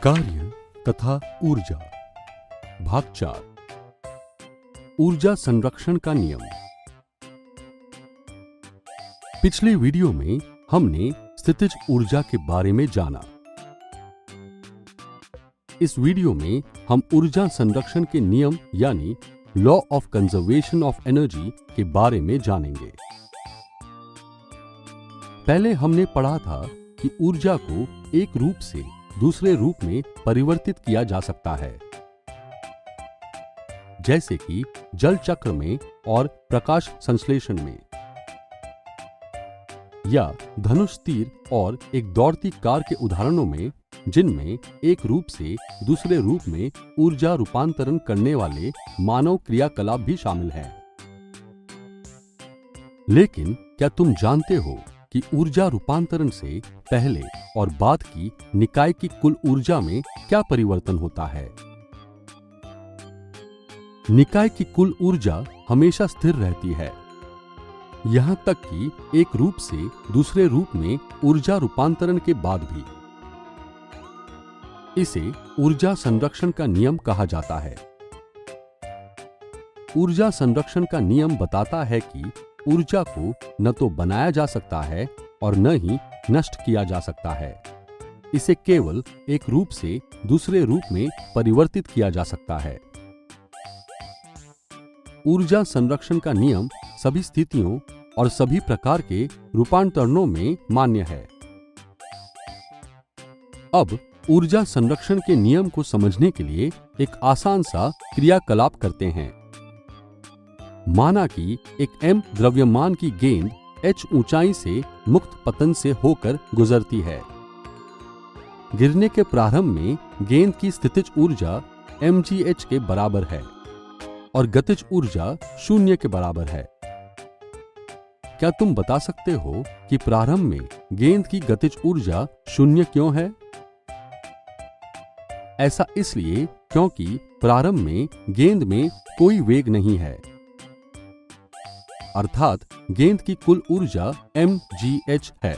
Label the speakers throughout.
Speaker 1: कार्य तथा ऊर्जा। भाग 4, ऊर्जा संरक्षण का नियम। पिछले वीडियो में हमने स्थितिज ऊर्जा के बारे में जाना। इस वीडियो में हम ऊर्जा संरक्षण के नियम यानी law of conservation of energy के बारे में जानेंगे। पहले हमने पढ़ा था कि ऊर्जा को एक रूप से दूसरे रूप में परिवर्तित किया जा सकता है, जैसे कि जल चक्र में और प्रकाश संश्लेषण में, या धनुष तीर और एक दौड़ती कार के उदाहरणों में, जिनमें एक रूप से दूसरे रूप में ऊर्जा रूपांतरण करने वाले मानव क्रियाकलाप भी शामिल हैं। लेकिन क्या तुम जानते हो कि ऊर्जा रूपांतरण से पहले और बाद की निकाय की कुल ऊर्जा में क्या परिवर्तन होता है? निकाय की कुल ऊर्जा हमेशा स्थिर रहती है, यहां तक कि एक रूप से दूसरे रूप में ऊर्जा रूपांतरण के बाद भी। इसे ऊर्जा संरक्षण का नियम कहा जाता है। ऊर्जा संरक्षण का नियम बताता है कि ऊर्जा को न तो बनाया जा सकता है और न ही नष्ट किया जा सकता है। इसे केवल एक रूप से दूसरे रूप में परिवर्तित किया जा सकता है। ऊर्जा संरक्षण का नियम सभी स्थितियों और सभी प्रकार के रूपांतरणों में मान्य है। अब ऊर्जा संरक्षण के नियम को समझने के लिए एक आसान सा क्रियाकलाप करते हैं। माना कि एक m द्रव्यमान की गेंद h ऊंचाई से मुक्त पतन से होकर गुजरती है। गिरने के प्रारंभ में गेंद की स्थितिज ऊर्जा mgh के बराबर है और गतिज ऊर्जा 0 के बराबर है। क्या तुम बता सकते हो कि प्रारंभ में गेंद की गतिज ऊर्जा 0 क्यों है? ऐसा इसलिए क्योंकि प्रारंभ में गेंद में कोई वेग नहीं है, अर्थात गेंद की कुल ऊर्जा mgh है।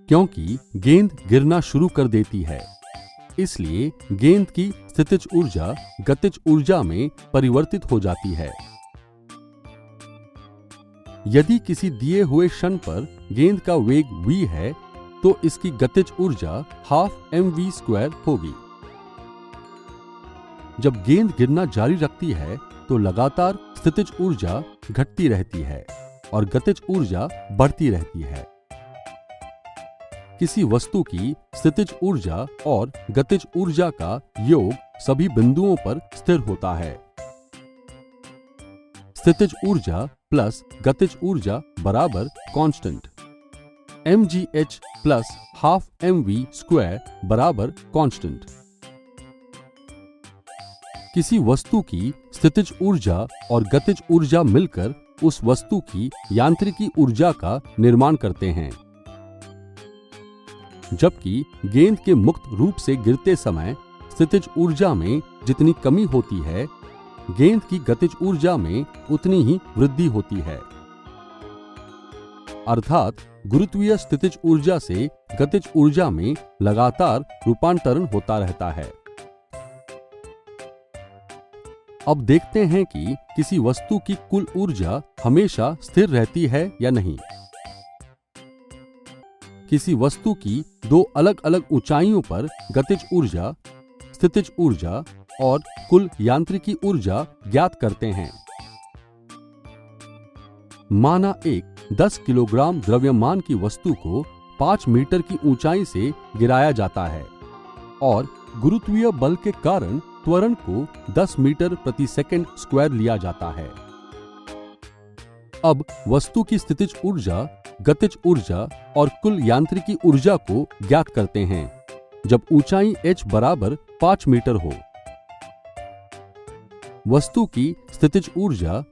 Speaker 1: क्योंकि गेंद गिरना शुरू कर देती है, इसलिए गेंद की स्थितिज ऊर्जा गतिज ऊर्जा में परिवर्तित हो जाती है। यदि किसी दिए हुए क्षण पर गेंद का वेग v है, तो इसकी गतिज ऊर्जा ½ mv² होगी। जब गेंद गिरना जारी रखती है तो लगातार स्थितिज ऊर्जा घटती रहती है और गतिज ऊर्जा बढ़ती रहती है। किसी वस्तु की स्थितिज ऊर्जा और गतिज ऊर्जा का योग सभी बिंदुओं पर स्थिर होता है। स्थितिज ऊर्जा प्लस गतिज ऊर्जा बराबर कांस्टेंट, mgh प्लस ½ mv² बराबर कांस्टेंट। किसी वस्तु की स्थितिज ऊर्जा और गतिज ऊर्जा मिलकर उस वस्तु की यांत्रिकी ऊर्जा का निर्माण करते हैं। जबकि गेंद के मुक्त रूप से गिरते समय स्थितिज ऊर्जा में जितनी कमी होती है, गेंद की गतिज ऊर्जा में उतनी ही वृद्धि होती है। अर्थात गुरुत्वीय स्थितिज ऊर्जा से गतिज ऊर्जा में लगातार रूपांतरण होता रहता है। अब देखते हैं कि किसी वस्तु की कुल ऊर्जा हमेशा स्थिर रहती है या नहीं। किसी वस्तु की दो अलग अलग ऊंचाइयों पर गतिज ऊर्जा, स्थितिज ऊर्जा और कुल यांत्रिकी ऊर्जा ज्ञात करते हैं। माना एक 10 किलोग्राम द्रव्यमान की वस्तु को 5 मीटर की ऊंचाई से गिराया जाता है और गुरुत्वीय बल के कारण त्वरण को 10 मीटर प्रति सेकंड स्क्वायर लिया जाता है। अब वस्तु की स्थितिज ऊर्जा, गतिज ऊर्जा और कुल यांत्रिकी ऊर्जा को ज्ञात करते हैं जब ऊंचाई h बराबर 5 मीटर हो। वस्तु की स्थितिज ऊर्जा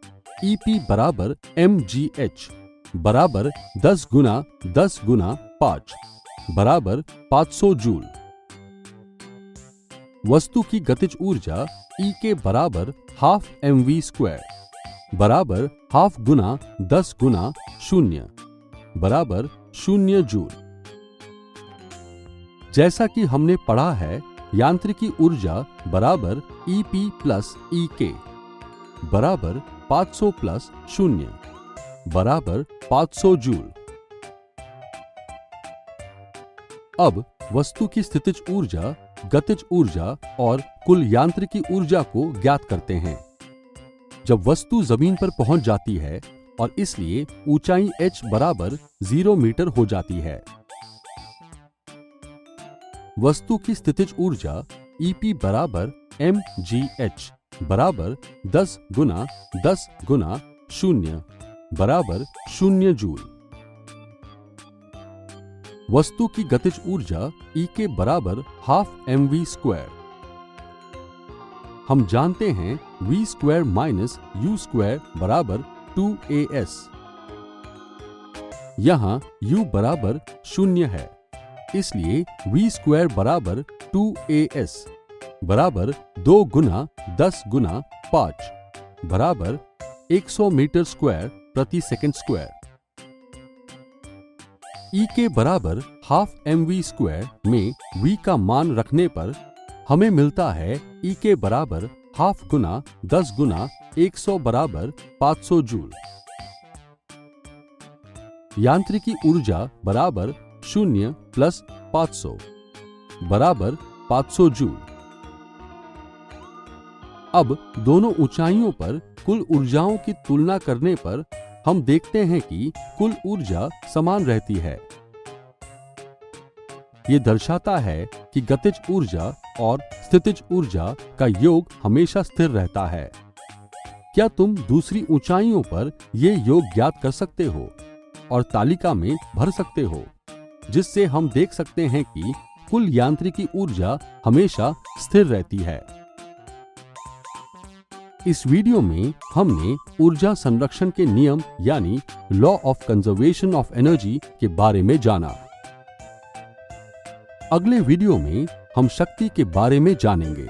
Speaker 1: EP बराबर mgh बराबर 10 गुना 10 गुना 5 बराबर 500 जूल। वस्तु की गतिज ऊर्जा E के बराबर ½ mv² बराबर ½ गुना 10 गुना 0 बराबर 0 जूल। जैसा कि हमने पढ़ा है, यांत्रिकी ऊर्जा बराबर EP प्लस EK बराबर 500 प्लस 0 बराबर 500 जूल। अब वस्तु की स्थितिज ऊर्जा, गतिज ऊर्जा और कुल यांत्रिकी ऊर्जा को ज्ञात करते हैं। जब वस्तु जमीन पर पहुंच जाती है और इसलिए ऊंचाई h बराबर 0 मीटर हो जाती है। वस्तु की स्थितिज ऊर्जा EP बराबर mgh बराबर 10 गुना 10 गुना 0 बराबर 0 जूल। वस्तु की गतिज ऊर्जा EK बराबर हाफ mv स्क्वायर। हम जानते हैं v square minus u square बराबर 2as। यहाँ u बराबर 0 है, इसलिए v स्क्वायर बराबर 2as बराबर 2 गुना 10 गुना 5 बराबर 100 मीटर स्क्वायर प्रति सेकंड स्क्वायर। EK बराबर हाफ mv स्क्वायर में v का मान रखने पर हमें मिलता है EK बराबर हाफ गुना 10 गुना 100 बराबर 500 जूल। यांत्रिकी ऊर्जा बराबर 0 प्लस 500 बराबर 500 जूल। अब दोनों ऊंचाइयों पर कुल ऊर्जाओं की तुलना करने पर हम देखते हैं कि कुल ऊर्जा समान रहती है। ये दर्शाता है कि गतिज ऊर्जा और स्थितिज ऊर्जा का योग हमेशा स्थिर रहता है। क्या तुम दूसरी ऊंचाइयों पर ये योग ज्ञात कर सकते हो और तालिका में भर सकते हो, जिससे हम देख सकते हैं कि कुल यांत्रिकी ऊर्जा हमेशा स्थिर रहती है। इस वीडियो में हमने ऊर्जा संरक्षण के नियम यानी law of conservation of energy के बारे में जाना। अगले वीडियो में हम शक्ति के बारे में जानेंगे।